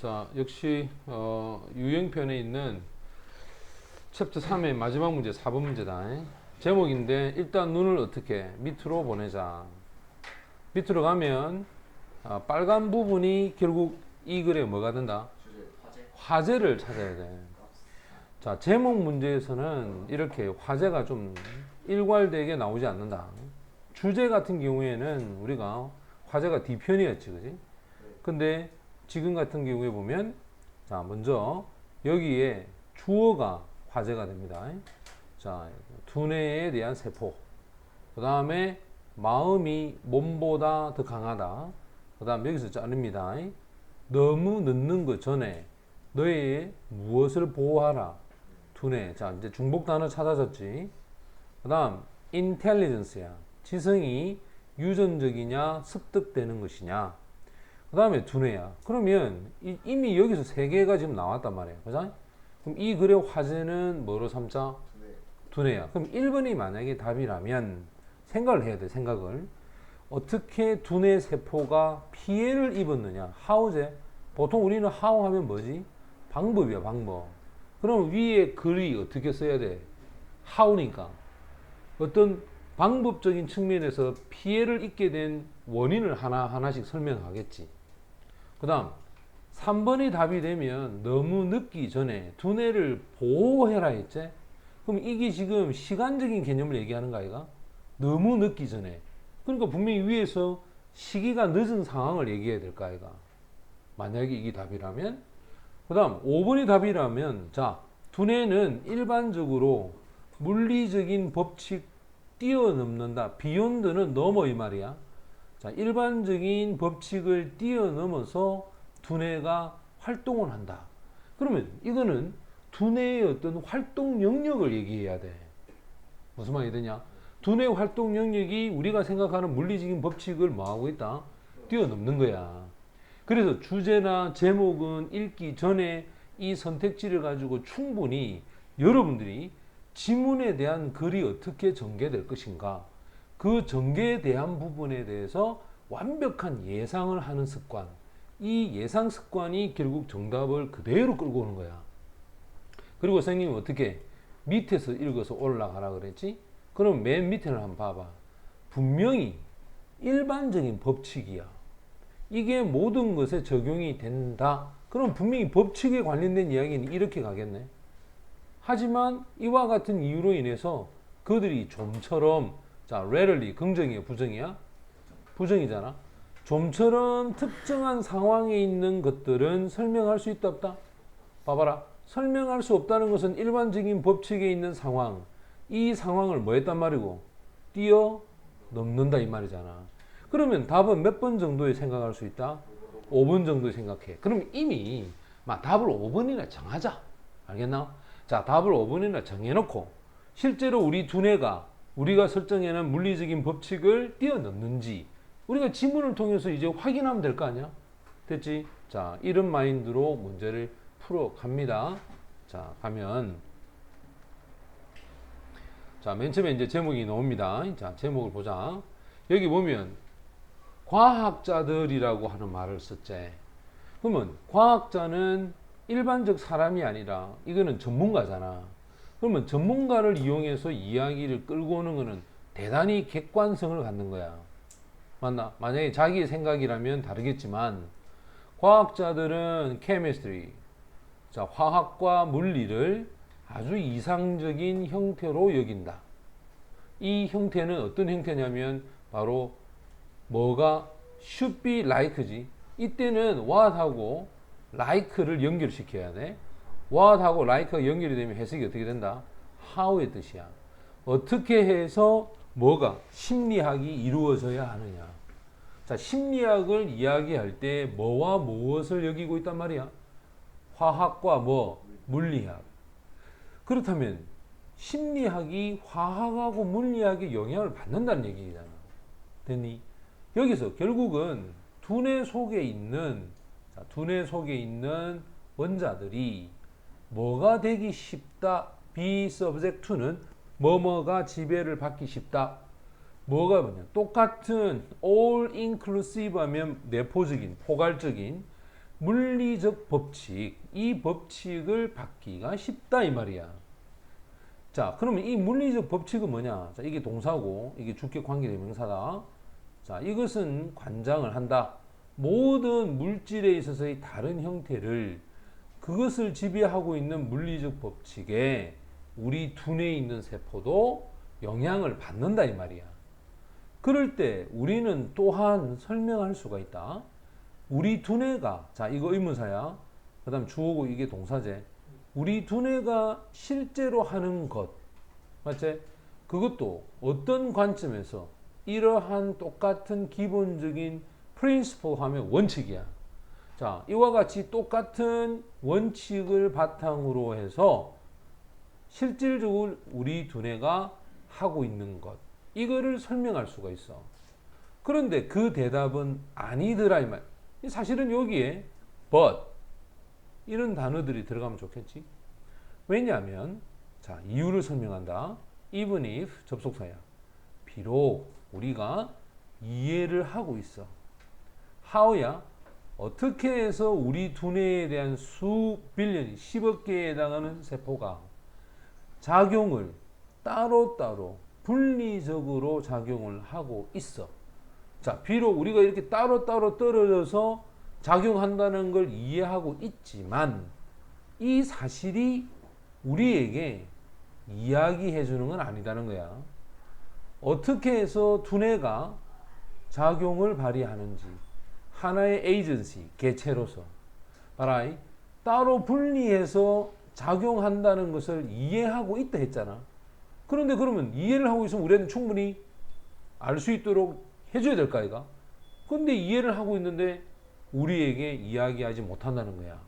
자, 역시 유형편에 있는 챕터 3의 마지막 문제 4번 문제다. 제목인데 일단 눈을 어떻게 밑으로 보내자. 밑으로 가면 빨간 부분이 결국 이 글에 뭐가 된다? 화제를 찾아야 돼. 자, 제목 문제에서는 이렇게 화제가 좀 일괄되게 나오지 않는다. 주제 같은 경우에는 우리가 화제가 뒤편이었지, 그지? 근데 지금 같은 경우에 보면, 자, 먼저 여기에 주어가 화제가 됩니다. 자, 두뇌에 대한 세포. 그 다음에 마음이 몸보다 더 강하다. 그 다음 여기서 자릅니다. 너무 늦는 것 전에 너의 무엇을 보호하라. 두뇌. 자, 이제 중복 단어 찾아졌지. 그 다음 intelligence야. 지성이 유전적이냐 습득되는 것이냐. 그 다음에 두뇌야. 그러면 이미 여기서 세 개가 지금 나왔단 말이에요. 그죠? 그럼 이 글의 화제는 뭐로 삼자? 두뇌야. 그럼 1번이 만약에 답이라면 생각을 해야 돼. 생각을. 어떻게 두뇌 세포가 피해를 입었느냐. how제. 보통 우리는 how 하면 뭐지? 방법이야. 방법. 그럼 위에 글이 어떻게 써야 돼? how니까. 어떤 방법적인 측면에서 피해를 입게 된 원인을 하나씩 설명하겠지. 그 다음 3번이 답이 되면 너무 늦기 전에 두뇌를 보호해라 했지. 그럼 이게 지금 시간적인 개념을 얘기하는 거 아이가? 너무 늦기 전에. 그러니까 분명히 위에서 시기가 늦은 상황을 얘기해야 될 거 아이가? 만약에 이게 답이라면. 그 다음 5번이 답이라면, 자, 두뇌는 일반적으로 물리적인 법칙 뛰어넘는다. 비욘드는 넘어 이 말이야. 자, 일반적인 법칙을 뛰어넘어서 두뇌가 활동을 한다. 그러면 이거는 두뇌의 어떤 활동 영역을 얘기해야 돼. 무슨 말이 되냐? 두뇌 활동 영역이 우리가 생각하는 물리적인 법칙을 뭐하고 있다? 뛰어넘는 거야. 그래서 주제나 제목은 읽기 전에 이 선택지를 가지고 충분히 여러분들이 지문에 대한 글이 어떻게 전개될 것인가, 그 전개에 대한 부분에 대해서 완벽한 예상을 하는 습관, 이 예상 습관이 결국 정답을 그대로 끌고 오는 거야. 그리고 선생님이 어떻게 밑에서 읽어서 올라가라 그랬지? 그럼 맨 밑에를 한번 봐봐. 분명히 일반적인 법칙이야. 이게 모든 것에 적용이 된다. 그럼 분명히 법칙에 관련된 이야기는 이렇게 가겠네. 하지만 이와 같은 이유로 인해서 그들이 좀처럼, 자, rarely 긍정이야 부정이야? 부정이잖아. 좀처럼 특정한 상황에 있는 것들은 설명할 수 있다 없다? 봐봐라. 설명할 수 없다는 것은 일반적인 법칙에 있는 상황, 이 상황을 뭐 했단 말이고? 뛰어넘는다 이 말이잖아. 그러면 답은 몇 번 정도에 생각할 수 있다? 5번 정도에 생각해. 그럼 이미 답을 5번이나 정하자. 알겠나? 자, 답을 5번이나 정해놓고 실제로 우리 두뇌가 우리가 설정해놓은 물리적인 법칙을 뛰어넘는지 우리가 지문을 통해서 이제 확인하면 될 거 아니야? 됐지? 자, 이런 마인드로 문제를 풀어갑니다. 자, 가면, 자, 맨 처음에 이제 제목이 나옵니다. 자, 제목을 보자. 여기 보면 과학자들이라고 하는 말을 썼지. 그러면 과학자는 일반적 사람이 아니라 이거는 전문가잖아. 그러면 전문가를 이용해서 이야기를 끌고 오는 거는 대단히 객관성을 갖는 거야. 맞나? 만약에 자기의 생각이라면 다르겠지만 과학자들은 chemistry, 자, 화학과 물리를 아주 이상적인 형태로 여긴다. 이 형태는 어떤 형태냐면 바로 뭐가 should be like지. 이때는 what하고 like를 연결시켜야 돼. what하고 like가 연결이 되면 해석이 어떻게 된다? how의 뜻이야. 어떻게 해서 뭐가 심리학이 이루어져야 하느냐. 자, 심리학을 이야기할 때 뭐와 무엇을 여기고 있단 말이야? 화학과 뭐? 물리학. 그렇다면 심리학이 화학하고 물리학에 영향을 받는다는 얘기잖아. 됐니? 여기서 결국은 두뇌 속에 있는, 자, 두뇌 속에 있는 원자들이 뭐가 되기 쉽다? be subject to는 뭐뭐가 지배를 받기 쉽다. 뭐가 뭐냐? 똑같은 all inclusive 하면 내포적인, 포괄적인 물리적 법칙, 이 법칙을 받기가 쉽다 이 말이야. 자, 그러면 이 물리적 법칙은 뭐냐? 자, 이게 동사고 이게 주격 관계대명사다. 자, 이것은 관장을 한다. 모든 물질에 있어서의 다른 형태를 그것을 지배하고 있는 물리적 법칙에 우리 두뇌에 있는 세포도 영향을 받는다 이 말이야. 그럴 때 우리는 또한 설명할 수가 있다. 우리 두뇌가, 자, 이거 의문사야. 그 다음 주어고 이게 동사제. 우리 두뇌가 실제로 하는 것, 맞지? 그것도 어떤 관점에서 이러한 똑같은 기본적인 principle 하면 원칙이야. 자, 이와 같이 똑같은 원칙을 바탕으로 해서 실질적으로 우리 두뇌가 하고 있는 것, 이거를 설명할 수가 있어. 그런데 그 대답은 아니더라 이 말. 사실은 여기에 but 이런 단어들이 들어가면 좋겠지. 왜냐하면 자, 이유를 설명한다. even if 접속사야. 비록 우리가 이해를 하고 있어. how야. 어떻게 해서 우리 두뇌에 대한 수 빌리언, 10억 개에 해당하는 세포가 작용을 따로따로 분리적으로 작용을 하고 있어. 자, 비록 우리가 이렇게 따로따로 떨어져서 작용한다는 걸 이해하고 있지만 이 사실이 우리에게 이야기해 주는 건 아니다는 거야. 어떻게 해서 두뇌가 작용을 발휘하는지 하나의 에이전시, 개체로서 봐라, 따로 분리해서 작용한다는 것을 이해하고 있다 했잖아. 그런데 그러면 이해를 하고 있으면 우리는 충분히 알 수 있도록 해줘야 될까 이가? 근데 이해를 하고 있는데 우리에게 이야기하지 못한다는 거야.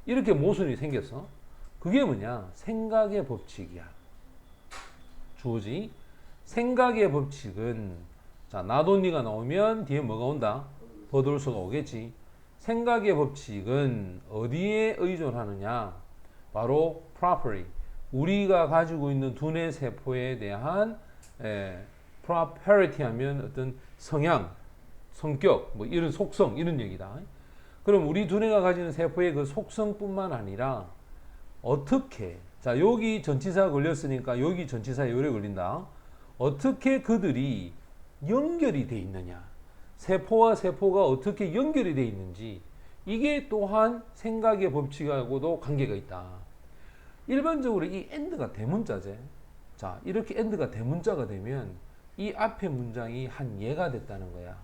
이렇게 모순이 생겼어. 그게 뭐냐? 생각의 법칙이야. 주어지. 생각의 법칙은 자, 나돈니가 나오면 뒤에 뭐가 온다? 버돌서가 오겠지. 생각의 법칙은 어디에 의존하느냐? 바로 property. 우리가 가지고 있는 두뇌 세포에 대한 property 하면 어떤 성향, 성격, 뭐 이런 속성, 이런 얘기다. 그럼 우리 두뇌가 가지는 세포의 그 속성뿐만 아니라 어떻게, 자, 여기 전치사 걸렸으니까 여기 전치사에 오래 걸린다. 어떻게 그들이 연결이 돼 있느냐. 세포와 세포가 어떻게 연결이 돼 있는지, 이게 또한 생각의 법칙하고도 관계가 있다. 일반적으로 이 and가 대문자제. 자, 이렇게 and가 대문자가 되면 이 앞에 문장이 한 예가 됐다는 거야.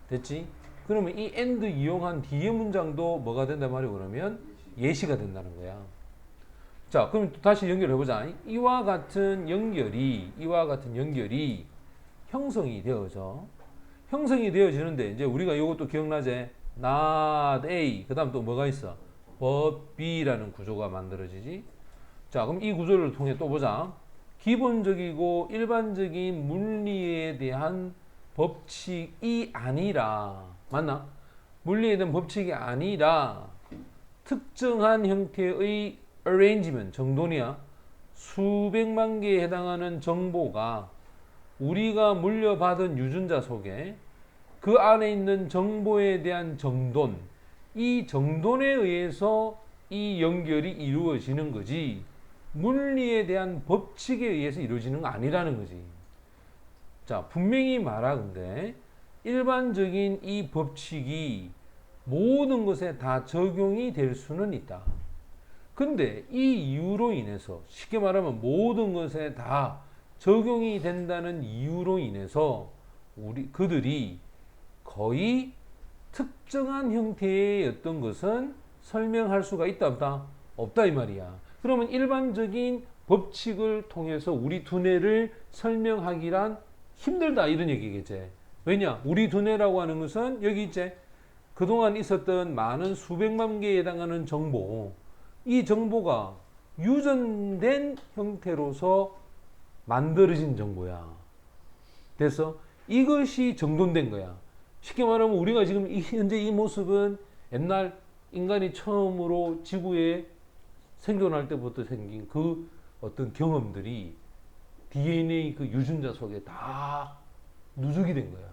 됐지? 그러면 이 and 이용한 뒤에 문장도 뭐가 된단 말이야? 그러면 예시가 된다는 거야. 자, 그럼 다시 연결해 보자. 이와 같은 연결이 형성이 되어져. 형성이 되어지는데 이제 우리가 이것도 기억나지? not A. 그다음 또 뭐가 있어? but B라는 구조가 만들어지지. 자, 그럼 이 구조를 통해 또 보자. 기본적이고 일반적인 물리에 대한 법칙이 아니라, 맞나? 물리에 대한 법칙이 아니라 특정한 형태의 arrangement, 정돈이야. 수백만 개에 해당하는 정보가 우리가 물려받은 유전자 속에 그 안에 있는 정보에 대한 정돈, 이 정돈에 의해서 이 연결이 이루어지는 거지, 물리에 대한 법칙에 의해서 이루어지는 거 아니라는 거지. 자, 분명히 말하건대 일반적인 이 법칙이 모든 것에 다 적용이 될 수는 있다. 근데 이 이유로 인해서, 쉽게 말하면 모든 것에 다 적용이 된다는 이유로 인해서 그들이 거의 특정한 형태의 어떤 것은 설명할 수가 있다 없다? 없다 이 말이야. 그러면 일반적인 법칙을 통해서 우리 두뇌를 설명하기란 힘들다 이런 얘기겠지. 왜냐? 우리 두뇌라고 하는 것은 여기 있지. 그동안 있었던 많은 수백만 개에 해당하는 정보, 이 정보가 유전된 형태로서 만들어진 정보야. 그래서 이것이 정돈된 거야. 쉽게 말하면 우리가 지금 현재 이 모습은 옛날 인간이 처음으로 지구에 생존할 때부터 생긴 그 어떤 경험들이 DNA 그 유전자 속에 다 누적이 된 거야.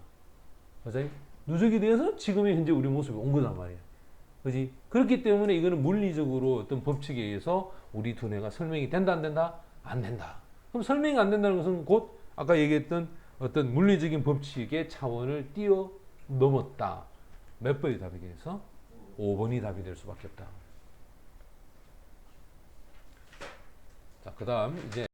맞아요? 누적이 돼서 지금의 현재 우리 모습이 온 거단 말이야. 그지? 그렇기 때문에 이거는 물리적으로 어떤 법칙에 의해서 우리 두뇌가 설명이 된다, 안 된다? 안 된다. 그럼 설명이 안 된다는 것은 곧 아까 얘기했던 어떤 물리적인 법칙의 차원을 뛰어넘었다. 몇 번이 답이겠어? 5번이 답이 될 수밖에 없다. 자, 그 다음 이제